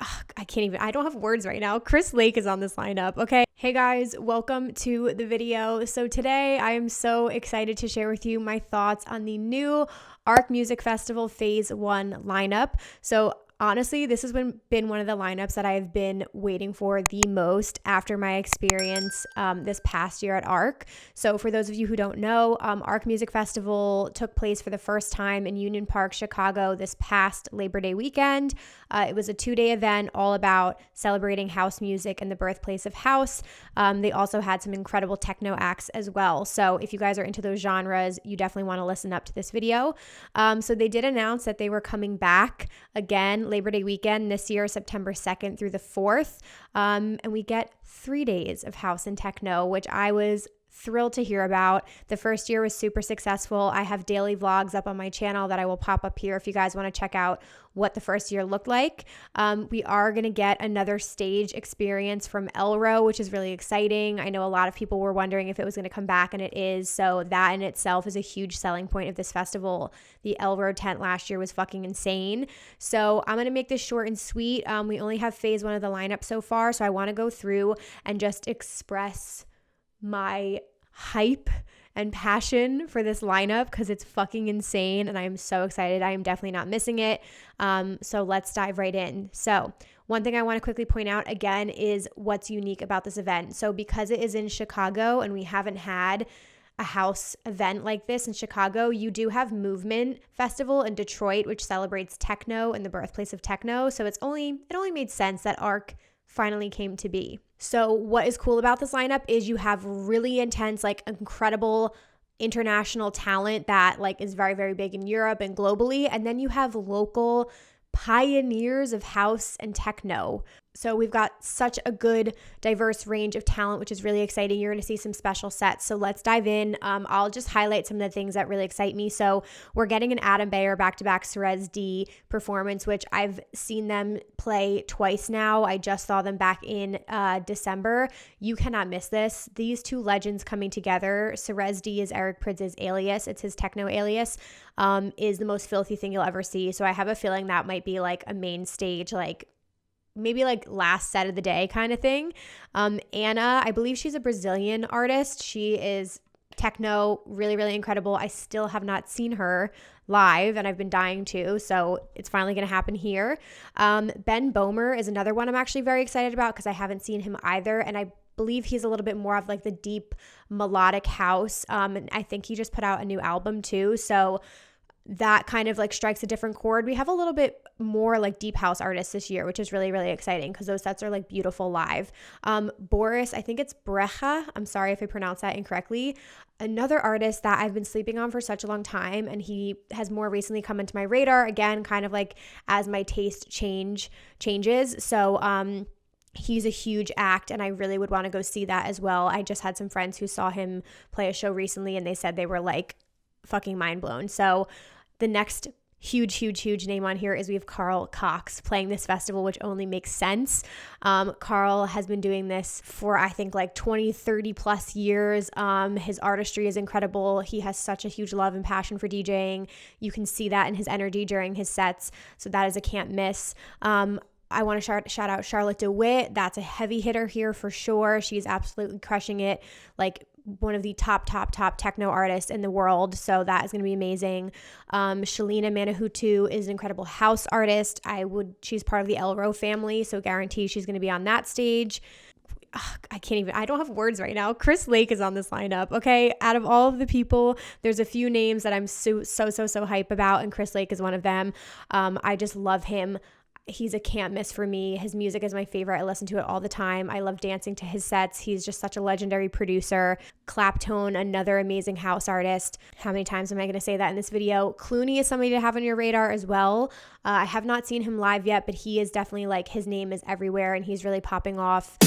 I don't have words right now. Chris Lake is on this lineup, okay? Hey guys, welcome to the video. So today I am so excited to share with you my thoughts on the new ARC Music Festival Phase 1 lineup. So honestly, this has been one of the lineups that I've been waiting for the most after my experience this past year at ARC. So for those of you who don't know, ARC Music Festival took place for the first time in Union Park, Chicago this past Labor Day weekend. It was a 2-day event all about celebrating house music and the birthplace of house. They also had some incredible techno acts as well. So if you guys are into those genres, you definitely want to listen up to this video. So they did announce that they were coming back again Labor Day weekend this year, September 2nd through the 4th. And we get 3 days of house and techno, which I was thrilled to hear about. The first year was super successful. I have daily vlogs up on my channel that I will pop up here if you guys want to check out what the first year looked like. We are going to get another stage experience from Elro, which is really exciting. I know a lot of people were wondering if it was going to come back, and it is. So that in itself is a huge selling point of this festival. The Elro tent last year was fucking insane. So I'm going to make this short and sweet. We only have phase 1 of the lineup so far, so I want to go through and just express my hype and passion for this lineup because it's fucking insane and I am so excited. I am definitely not missing it. So let's dive right in. So one thing I want to quickly point out again is what's unique about this event. So because it is in Chicago and we haven't had a house event like this in Chicago, you do have Movement Festival in Detroit, which celebrates techno and the birthplace of techno. So it only made sense that ARC finally came to be. So what is cool about this lineup is you have really intense, like incredible international talent that like is very, very big in Europe and globally. And then you have local pioneers of house and techno. So we've got such a good diverse range of talent, which is really exciting. You're going to see some special sets. So let's dive in. I'll just highlight some of the things that really excite me. So we're getting an Adam Beyer back-to-back Cerez D performance, which I've seen them play twice now. I just saw them back in December. You cannot miss this. These two legends coming together. Cerez D is Eric Prydz' alias. It's his techno alias. Is the most filthy thing you'll ever see. So I have a feeling that might be like a main stage, like maybe like last set of the day kind of thing. Anna, I believe she's a Brazilian artist. She is techno, really, really incredible. I still have not seen her live and I've been dying to, so it's finally going to happen here. Ben Bowmer is another one I'm actually very excited about because I haven't seen him either, and I believe he's a little bit more of like the deep melodic house. And I think he just put out a new album too, so that kind of like strikes a different chord. We have a little bit more like deep house artists this year, which is really, really exciting because those sets are like beautiful live. Boris, I think it's Brecha. I'm sorry if I pronounced that incorrectly. Another artist that I've been sleeping on for such a long time, and he has more recently come into my radar again, kind of like as my taste changes. So, he's a huge act and I really would want to go see that as well. I just had some friends who saw him play a show recently and they said they were like fucking mind blown. So the next huge name on here is we have Carl Cox playing this festival, which only makes sense. Carl has been doing this for I think like 20-30 plus years. His artistry is incredible. He has such a huge love and passion for DJing. You can see that in his energy during his sets, so that is a can't miss. I want to shout out Charlotte DeWitt. That's a heavy hitter here for sure. She's absolutely crushing it, like one of the top techno artists in the world. So that is going to be amazing. Shelina Manahutu is an incredible house artist. She's part of the Elro family, so guarantee she's going to be on that stage. I don't have words right now. Chris Lake is on this lineup, okay? Out of all of the people, there's a few names that I'm so hype about, and Chris Lake is one of them. I just love him. He's a can't miss for me. His music is my favorite. I listen to it all the time. I love dancing to his sets. He's just such a legendary producer. Claptone, another amazing house artist. How many times am I going to say that in this video? Clooney is somebody to have on your radar as well. I have not seen him live yet, but he is definitely like, his name is everywhere and he's really popping off.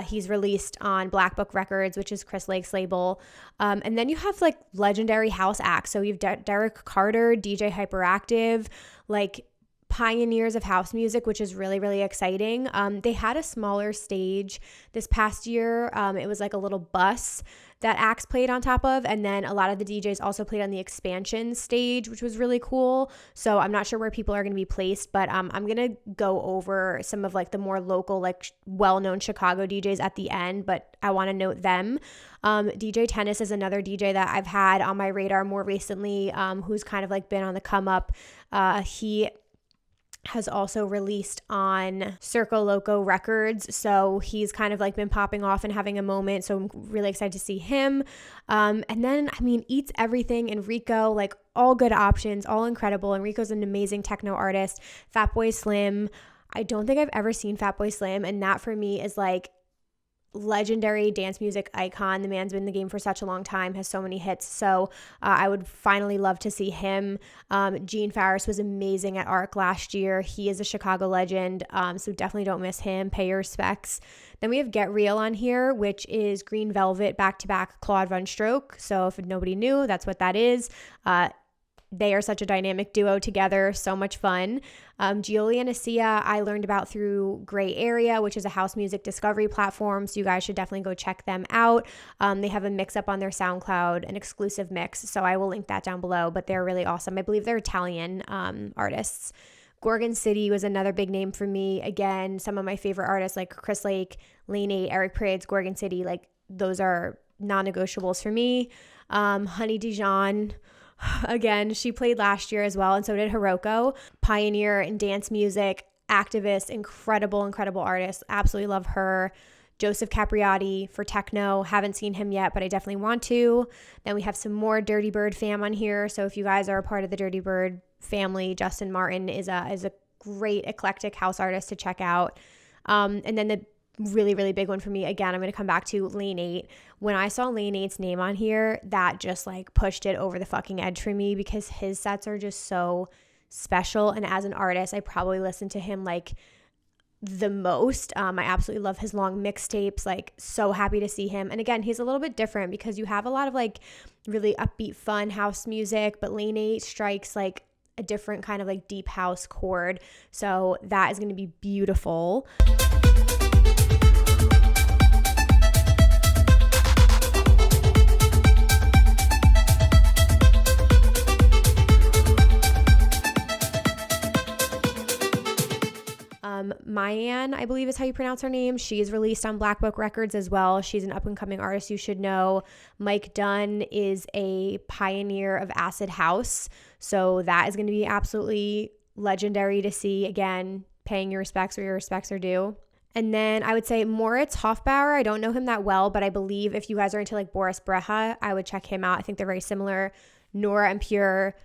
He's released on Black Book Records, which is Chris Lake's label. And then you have like legendary house acts. So you have Derek Carter, DJ Hyperactive, like pioneers of house music, which is really, really exciting. They had a smaller stage this past year. It was like a little bus that acts played on top of, and then a lot of the DJs also played on the expansion stage, which was really cool. So I'm not sure where people are going to be placed, but I'm going to go over some of like the more local, like well-known Chicago DJs at the end, but I want to note them. DJ Tennis is another DJ that I've had on my radar more recently, who's kind of like been on the come up. He has also released on Circo Loco Records, so he's kind of like been popping off and having a moment, so I'm really excited to see him. And then, I mean, Eats Everything, Enrico, like all good options, all incredible. Enrico's an amazing techno artist. Fatboy Slim, I don't think I've ever seen Fatboy Slim, and that for me is like legendary dance music icon. The man's been in the game for such a long time, has so many hits. So I would finally love to see him. Gene Farris was amazing at ARC last year. He is a Chicago legend, so definitely don't miss him. Pay your respects. Then we have Get Real on here, which is Green Velvet back-to-back Claude Von Stroke. So if nobody knew, that's what that is. They are such a dynamic duo together. So much fun. Giulia and Asia, I learned about through Gray Area, which is a house music discovery platform. So you guys should definitely go check them out. They have a mix up on their SoundCloud, an exclusive mix. So I will link that down below, but they're really awesome. I believe they're Italian artists. Gorgon City was another big name for me. Again, some of my favorite artists like Chris Lake, Lane 8, Eric Prydz, Gorgon City, like those are non-negotiables for me. Honey Dijon, again, she played last year as well, and so did Hiroko. Pioneer in dance music, activist, incredible artist. Absolutely love her. Joseph Capriati for techno. Haven't seen him yet, but I definitely want to. Then we have some more Dirty Bird fam on here. So if you guys are a part of the Dirty Bird family, Justin Martin is a great eclectic house artist to check out. And then the really, really big one for me, again, I'm going to come back to Lane 8. When I saw Lane 8's name on here, that just like pushed it over the fucking edge for me because his sets are just so special. And as an artist, I probably listen to him like the most. I absolutely love his long mixtapes, like so happy to see him. And again, he's a little bit different because you have a lot of like really upbeat, fun house music, but Lane 8 strikes like a different kind of like deep house chord. So that is going to be beautiful. Mayan, I believe is how you pronounce her name. She's released on Black Book Records as well. She's an up-and-coming artist you should know. Mike Dunn is a pioneer of acid house. So that is going to be absolutely legendary to see. Again, paying your respects where your respects are due. And then I would say Moritz Hofbauer. I don't know him that well, but I believe if you guys are into like Boris Brecha, I would check him out. I think they're very similar. Nora and Pure,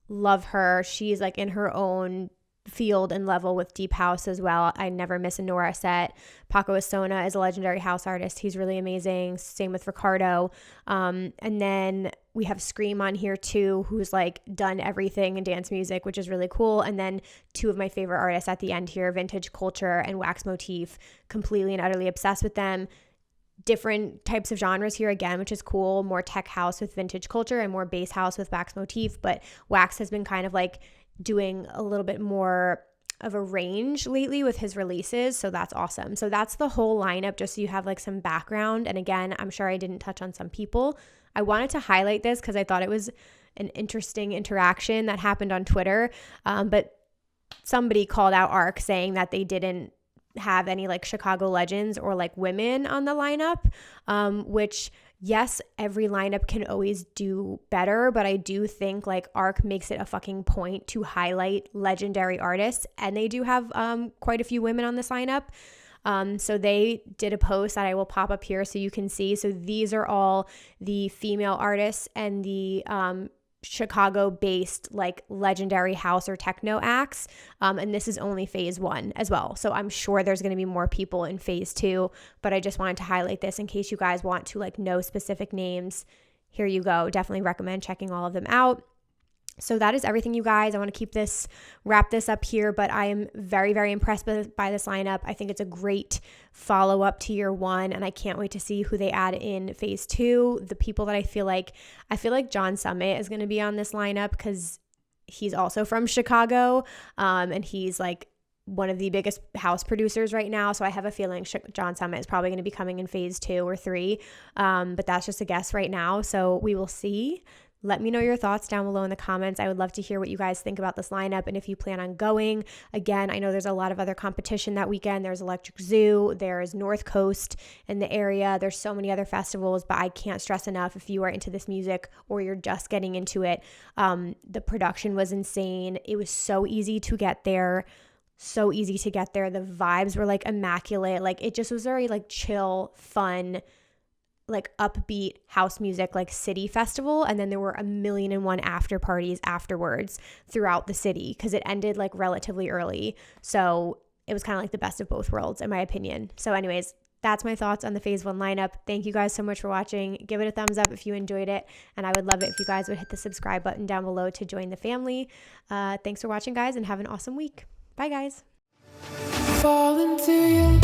love her. She's like in her own field and level with deep house as well. I never miss a Nora set. Paco Esona is a legendary house artist. He's really amazing. Same with Ricardo. And then we have Scream on here too, who's like done everything in dance music, which is really cool. And then two of my favorite artists at the end here, Vintage Culture and Wax Motif, completely and utterly obsessed with them. Different types of genres here again, which is cool. More tech house with Vintage Culture and more bass house with Wax Motif. But Wax has been kind of like doing a little bit more of a range lately with his releases, so that's awesome. So that's the whole lineup, just so you have like some background. And again, I'm sure I didn't touch on some people. I wanted to highlight this because I thought it was an interesting interaction that happened on Twitter, but somebody called out ARC saying that they didn't have any like Chicago legends or like women on the lineup, which yes, every lineup can always do better, but I do think like ARC makes it a fucking point to highlight legendary artists, and they do have quite a few women on this lineup. So they did a post that I will pop up here so you can see. So these are all the female artists and the Chicago-based like legendary house or techno acts, and this is only phase 1 as well, so I'm sure there's going to be more people in phase 2, but I just wanted to highlight this in case you guys want to like know specific names. Here you go. Definitely recommend checking all of them out. So that is everything, you guys. I want to wrap this up here, but I am very, very impressed by this lineup. I think it's a great follow-up to year one, and I can't wait to see who they add in phase two. The people that I feel like John Summit is going to be on this lineup because he's also from Chicago, and he's like one of the biggest house producers right now. So I have a feeling John Summit is probably going to be coming in phase 2 or 3, but that's just a guess right now. So we will see. Let me know your thoughts down below in the comments. I would love to hear what you guys think about this lineup and if you plan on going. Again, I know there's a lot of other competition that weekend. There's Electric Zoo, there's North Coast in the area. There's so many other festivals, but I can't stress enough, if you are into this music or you're just getting into it, the production was insane. It was so easy to get there. The vibes were like immaculate. Like it just was very like chill, fun, like upbeat house music, like city festival. And then there were 1,000,001 after parties afterwards throughout the city because it ended like relatively early. So it was kind of like the best of both worlds in my opinion. So anyways, that's my thoughts on the phase 1 lineup. Thank you guys so much for watching. Give it a thumbs up if you enjoyed it. And I would love it if you guys would hit the subscribe button down below to join the family. Thanks for watching, guys, and have an awesome week. Bye, guys. Fall into you.